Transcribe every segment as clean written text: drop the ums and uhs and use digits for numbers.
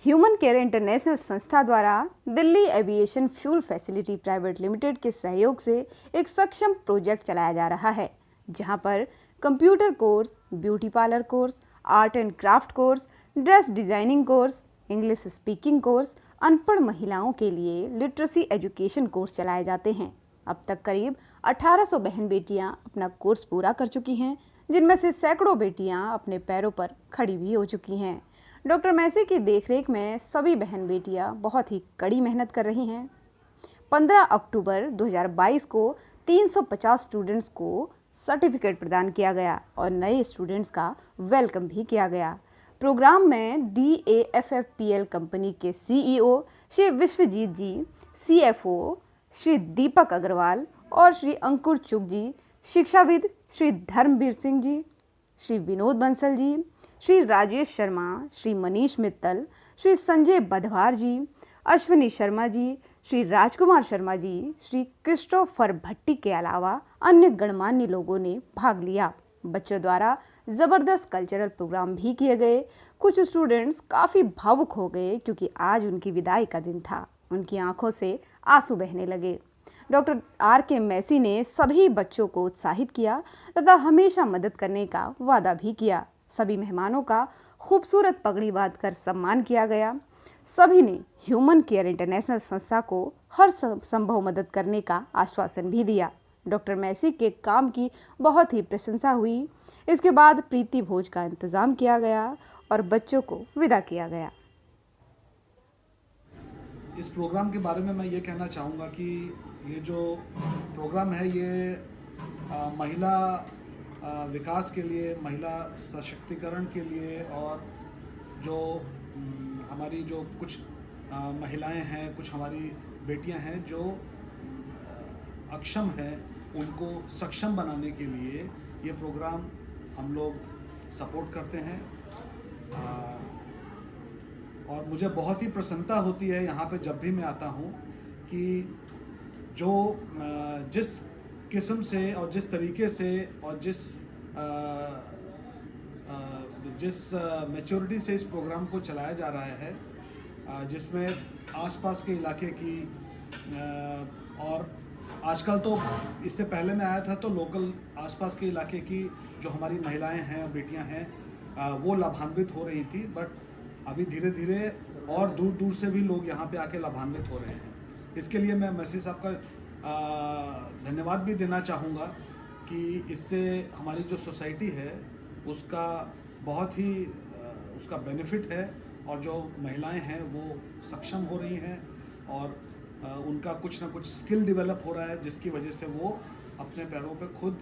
Human care international संस्था द्वारा Delhi aviation fuel facility private limited के सहयोग से एक सक्षम प्रोजेक्ट चलाया जा रहा है, जहां पर computer course, beauty parlour course, art and craft course, dress designing course, English speaking course, अनपढ़ महिलाओं के लिए लिटरेसी एजुकेशन कोर्स चलाए जाते हैं। अब तक करीब 1800 बहन बेटियां अपना कोर्स पूरा कर चुकी हैं, जिनमें से सैकड़ों बेटियां अपने पैरों पर खड़ी भी हो चुकी हैं। डॉक्टर मैसी की देखरेख में सभी बहन बेटियां बहुत ही कड़ी मेहनत कर रही हैं। 15 अक्टूबर 2022 को 350 स्टूडेंट्स को सर्टिफिकेट प्रदान किया गया और नए स्टूडेंट्स का वेलकम भी किया गया। प्रोग्राम में DAFFPL कंपनी के CEO श्री विश्वजीत जी, CFO श्री दीपक अग्रवाल और श्री अंकुर चुग जी, शिक्षाविद श्री धर्मवीर सिंह जी, श्री विनोद बंसल जी, श्री राजेश शर्मा, श्री मनीष मित्तल, श्री संजय बधवार जी, अश्विनी शर्मा जी, श्री राजकुमार शर्मा जी, श्री क्रिस्टोफर भट्टी के अलावा अन्य गणमान्य लोगों ने भाग लिया। बच्चों द्वारा ज़बरदस्त कल्चरल प्रोग्राम भी किए गए। कुछ स्टूडेंट्स काफ़ी भावुक हो गए क्योंकि आज उनकी विदाई का दिन था। उनकी आंखों से आंसू बहने लगे। डॉक्टर RK मैसी ने सभी बच्चों को उत्साहित किया तथा हमेशा मदद करने का वादा भी किया। सभी मेहमानों का खूबसूरत पगड़ी बांधकर सम्मान किया गया। सभी ने ह्यूमन केयर इंटरनेशनल संस्था को हर संभव मदद करने का आश्वासन भी दिया। डॉक्टर मैसी के काम की बहुत ही प्रशंसा हुई। इसके बाद प्रीति भोज का इंतजाम किया गया और बच्चों को विदा किया गया। इस प्रोग्राम के बारे में मैं ये कहना चाहूँगा कि ये जो प्रोग्राम है ये महिला विकास के लिए, महिला सशक्तिकरण के लिए और जो हमारी जो कुछ महिलाएं हैं, कुछ हमारी बेटियां हैं जो अक्षम हैं, उनको सक्षम बनाने के लिए ये प्रोग्राम हम लोग सपोर्ट करते हैं। और मुझे बहुत ही प्रसन्नता होती है यहाँ पे जब भी मैं आता हूँ कि जो जिस किस्म से और जिस तरीके से और जिस मैच्योरिटी से इस प्रोग्राम को चलाया जा रहा है, जिसमें आसपास के इलाके की और आजकल तो इससे पहले मैं आया था तो लोकल आसपास के इलाके की जो हमारी महिलाएं हैं और बेटियां हैं वो लाभान्वित हो रही थी, बट अभी धीरे धीरे और दूर दूर से भी लोग यहाँ पे आके लाभान्वित हो रहे हैं। इसके लिए मैं मैसी साहब का धन्यवाद भी देना चाहूँगा कि इससे हमारी जो सोसाइटी है उसका बहुत ही उसका बेनिफिट है और जो महिलाएं हैं वो सक्षम हो रही हैं और उनका कुछ ना कुछ स्किल डेवलप हो रहा है, जिसकी वजह से वो अपने पैरों पे खुद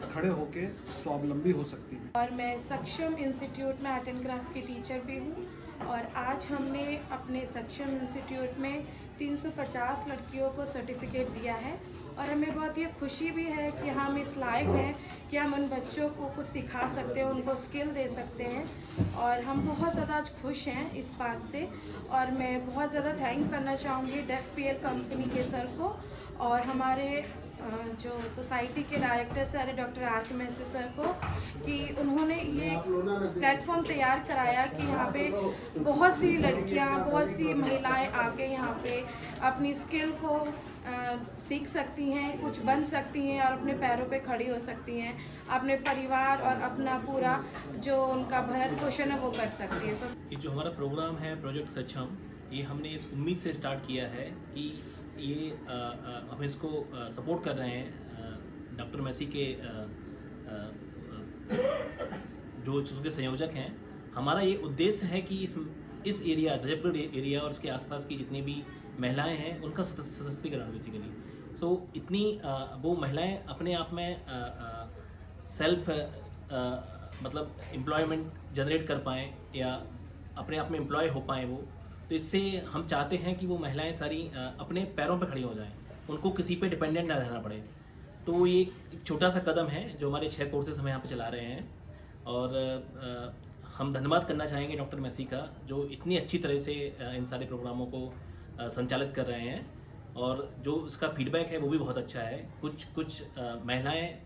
खड़े होके स्वावलंबी हो सकती हैं। और मैं सक्षम इंस्टीट्यूट में आर्ट एंड क्राफ्ट की टीचर भी हूँ और आज हमने अपने सक्षम इंस्टीट्यूट में 350 लड़कियों को सर्टिफिकेट दिया है और हमें बहुत ये खुशी भी है कि हम इस लायक हैं कि हम उन बच्चों को कुछ सिखा सकते हैं, उनको स्किल दे सकते हैं और हम बहुत ज़्यादा आज खुश हैं इस बात से। और मैं बहुत ज़्यादा थैंक करना चाहूँगी DAFFPL कंपनी के सर को और हमारे जो सोसाइटी के डायरेक्टर सर है डॉक्टर RK मैसी सर को कि उन्होंने ये प्लेटफॉर्म तैयार कराया कि यहाँ पे बहुत सी लड़कियाँ, बहुत सी महिलाएं आके यहाँ पे अपनी स्किल को सीख सकती हैं, कुछ बन सकती हैं और अपने पैरों पे खड़ी हो सकती हैं, अपने परिवार और अपना पूरा जो उनका भरण पोषण है वो कर सकती है। ये जो हमारा प्रोग्राम है प्रोजेक्ट सक्षम, ये हमने इस उम्मीद से स्टार्ट किया है कि ये हम इसको सपोर्ट कर रहे हैं डॉक्टर मैसी के जो उसके संयोजक हैं। हमारा ये उद्देश्य है कि इस एरिया रजबगढ़ एरिया और इसके आसपास की जितनी भी महिलाएं हैं उनका सशक्तिकरण बेसिकली। सो इतनी वो महिलाएं अपने आप में सेल्फ मतलब एम्प्लॉयमेंट जनरेट कर पाएँ या अपने आप में एम्प्लॉय हो पाएँ वो। तो इससे हम चाहते हैं कि वो महिलाएं सारी अपने पैरों पर खड़ी हो जाएं, उनको किसी पे डिपेंडेंट ना रहना पड़े। तो ये एक छोटा सा कदम है जो हमारे 6 कोर्सेज हम यहाँ पे चला रहे हैं और हम धन्यवाद करना चाहेंगे डॉक्टर मैसी का जो इतनी अच्छी तरह से इन सारे प्रोग्रामों को संचालित कर रहे हैं और जो इसका फीडबैक है वो भी बहुत अच्छा है। कुछ महिलाएं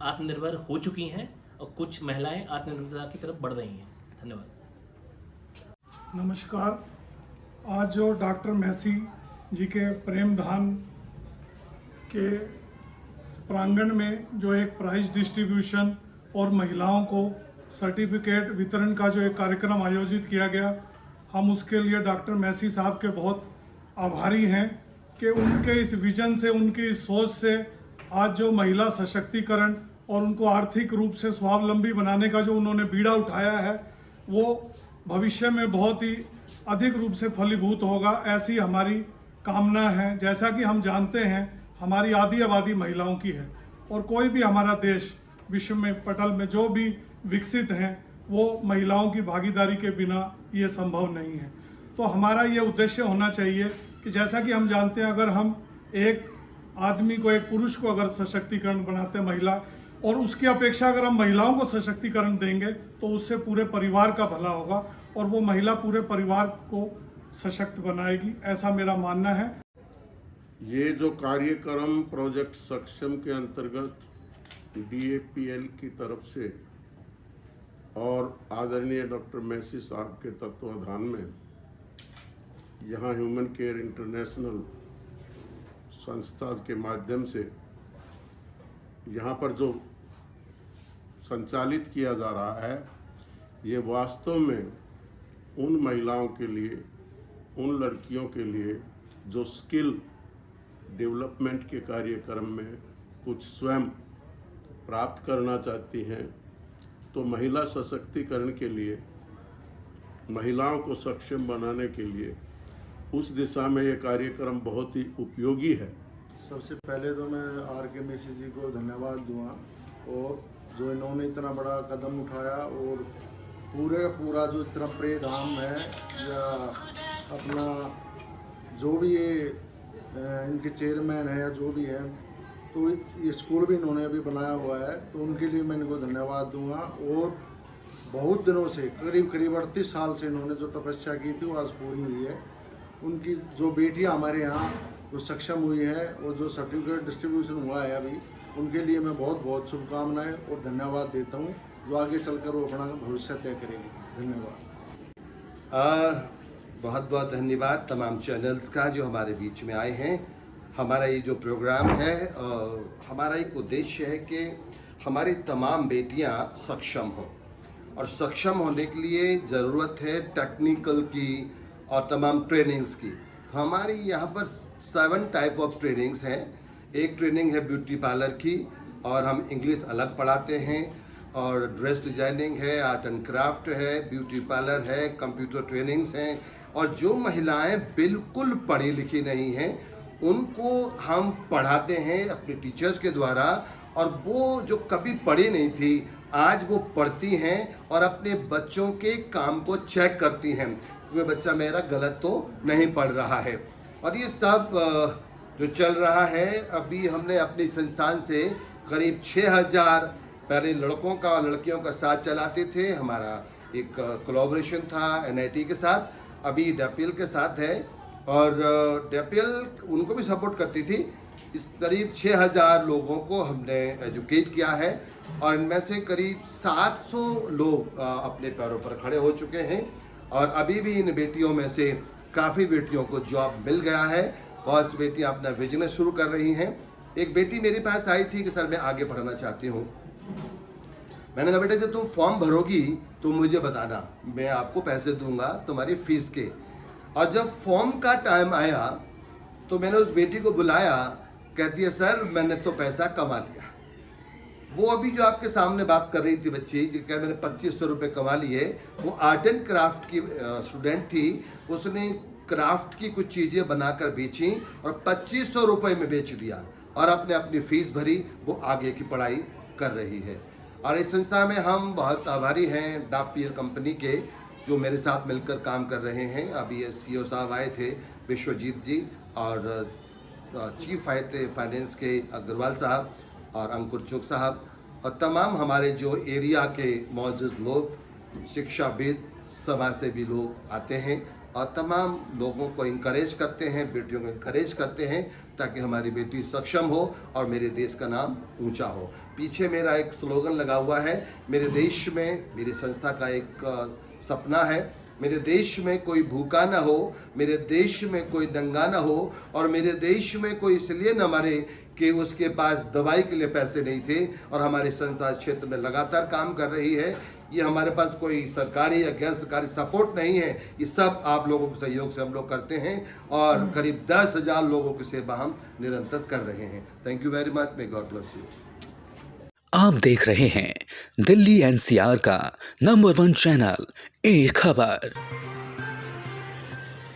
आत्मनिर्भर हो चुकी हैं और कुछ महिलाएं आत्मनिर्भरता की तरफ बढ़ रही हैं। धन्यवाद। नमस्कार, आज जो डॉक्टर मैसी जी के प्रेमधान के प्रांगण में जो एक प्राइज डिस्ट्रीब्यूशन और महिलाओं को सर्टिफिकेट वितरण का जो एक कार्यक्रम आयोजित किया गया, हम उसके लिए डॉक्टर मैसी साहब के बहुत आभारी हैं कि उनके इस विजन से, उनकी इस सोच से आज जो महिला सशक्तिकरण और उनको आर्थिक रूप से स्वावलंबी बनाने का जो उन्होंने बीड़ा उठाया है, वो भविष्य में बहुत ही अधिक रूप से फलीभूत होगा, ऐसी हमारी कामना है। जैसा कि हम जानते हैं हमारी आधी आबादी महिलाओं की है और कोई भी हमारा देश विश्व में पटल में जो भी विकसित हैं वो महिलाओं की भागीदारी के बिना ये संभव नहीं है। तो हमारा ये उद्देश्य होना चाहिए कि जैसा कि हम जानते हैं, अगर हम एक आदमी को, एक पुरुष को अगर सशक्तिकरण बनाते हैं महिला, और उसकी अपेक्षा अगर हम महिलाओं को सशक्तिकरण देंगे तो उससे पूरे परिवार का भला होगा और वो महिला पूरे परिवार को सशक्त बनाएगी, ऐसा मेरा मानना है। ये जो कार्यक्रम प्रोजेक्ट सक्षम के अंतर्गत DAPL की तरफ से और आदरणीय डॉक्टर मैसी साहब के तत्वाधान में यहाँ ह्यूमन केयर इंटरनेशनल संस्था के माध्यम से यहाँ पर जो संचालित किया जा रहा है, ये वास्तव में उन महिलाओं के लिए, उन लड़कियों के लिए जो स्किल डेवलपमेंट के कार्यक्रम में कुछ स्वयं प्राप्त करना चाहती हैं, तो महिला सशक्तिकरण के लिए, महिलाओं को सक्षम बनाने के लिए उस दिशा में ये कार्यक्रम बहुत ही उपयोगी है। सबसे पहले तो मैं RK मैसी जी को धन्यवाद दूंगा, और जो इन्होंने इतना बड़ा कदम उठाया और पूरे का पूरा जो इतना प्रेधाम है या अपना जो भी ये इनके चेयरमैन है या जो भी है, तो ये स्कूल भी इन्होंने अभी बनाया हुआ है, तो उनके लिए मैं इनको धन्यवाद दूंगा। और बहुत दिनों से, करीब 38 साल से इन्होंने जो तपस्या की थी वो आज पूरी हुई है। उनकी जो बेटियां हमारे यहाँ जो सक्षम हुई है और जो सर्टिफिकेट डिस्ट्रीब्यूशन हुआ है अभी, उनके लिए मैं बहुत बहुत शुभकामनाएं और धन्यवाद देता हूँ, जो आगे चलकर वो अपना भविष्य तय करेगी। धन्यवाद। बहुत बहुत धन्यवाद तमाम चैनल्स का जो हमारे बीच में आए हैं। हमारा ये जो प्रोग्राम है, हमारा एक उद्देश्य है कि हमारी तमाम बेटियां सक्षम हों, और सक्षम होने के लिए ज़रूरत है टेक्निकल की और तमाम ट्रेनिंग्स की। हमारी यहाँ पर 7 टाइप ऑफ ट्रेनिंग्स हैं। एक ट्रेनिंग है ब्यूटी पार्लर की, और हम इंग्लिश अलग पढ़ाते हैं, और ड्रेस डिजाइनिंग है, आर्ट एंड क्राफ्ट है, ब्यूटी पार्लर है, कंप्यूटर ट्रेनिंग्स हैं। और जो महिलाएं बिल्कुल पढ़ी लिखी नहीं हैं उनको हम पढ़ाते हैं अपने टीचर्स के द्वारा, और वो जो कभी पढ़ी नहीं थी आज वो पढ़ती हैं और अपने बच्चों के काम को चेक करती हैं कि बच्चा मेरा गलत तो नहीं पढ़ रहा है। और ये सब जो चल रहा है, अभी हमने अपने संस्थान से करीब 6000 पहले लड़कों का और लड़कियों का साथ चलाते थे। हमारा एक कोलैबोरेशन था NIT के साथ, अभी DAPL के साथ है, और DAPL उनको भी सपोर्ट करती थी। इस करीब 6000 लोगों को हमने एजुकेट किया है, और इनमें से करीब 700 लोग अपने पैरों पर खड़े हो चुके हैं, और अभी भी इन बेटियों में से काफ़ी बेटियों को जॉब मिल गया है। बहुत सी बेटियाँ अपना बिजनेस शुरू कर रही हैं। एक बेटी मेरे पास आई थी कि सर मैं आगे पढ़ना चाहती हूँ। मैंने कहा बेटा जब तुम फॉर्म भरोगी तो मुझे बताना, मैं आपको पैसे दूंगा तुम्हारी फीस के। और जब फॉर्म का टाइम आया तो मैंने उस बेटी को बुलाया, कहती है सर मैंने तो पैसा कमा लिया। वो अभी जो आपके सामने बात कर रही थी बच्ची, जो क्या मैंने 2500 रुपये कमा लिए, वो आर्ट एंड क्राफ्ट की स्टूडेंट थी। उसने क्राफ्ट की कुछ चीज़ें बनाकर बेची और 2500 रुपये में बेच दिया, और अपने अपनी फीस भरी, वो आगे की पढ़ाई कर रही है। और इस संस्था में हम बहुत आभारी हैं DAPL कंपनी के, जो मेरे साथ मिलकर काम कर रहे हैं। अभी CEO साहब आए थे, विश्वजीत जी, और चीफ फाइनेंस के अग्रवाल साहब और अंकुर चुग साहब, और तमाम हमारे जो एरिया के मौजूद लोग, शिक्षाविद, सभा से भी लोग आते हैं, और तमाम लोगों को इंकरेज करते हैं, बेटियों को इंकरेज करते हैं, ताकि हमारी बेटी सक्षम हो और मेरे देश का नाम ऊंचा हो। पीछे मेरा एक स्लोगन लगा हुआ है, मेरे देश में मेरी संस्था का एक सपना है, मेरे देश में कोई भूखा ना हो, मेरे देश में कोई दंगा ना हो और मेरे देश में कोई इसलिए न मरे कि उसके पास दवाई के लिए पैसे नहीं थे। और हमारी संस्था क्षेत्र में लगातार काम कर रही है। ये हमारे पास कोई सरकारी या गैर सरकारी सपोर्ट नहीं है, ये सब आप लोगों के सहयोग से हम लोग करते हैं और करीब 10,000 लोगों की सेवा हम निरंतर कर रहे हैं। Thank you very much, may God bless you. आप देख रहे हैं दिल्ली एनसीआर का नंबर 1 चैनल, एक खबर।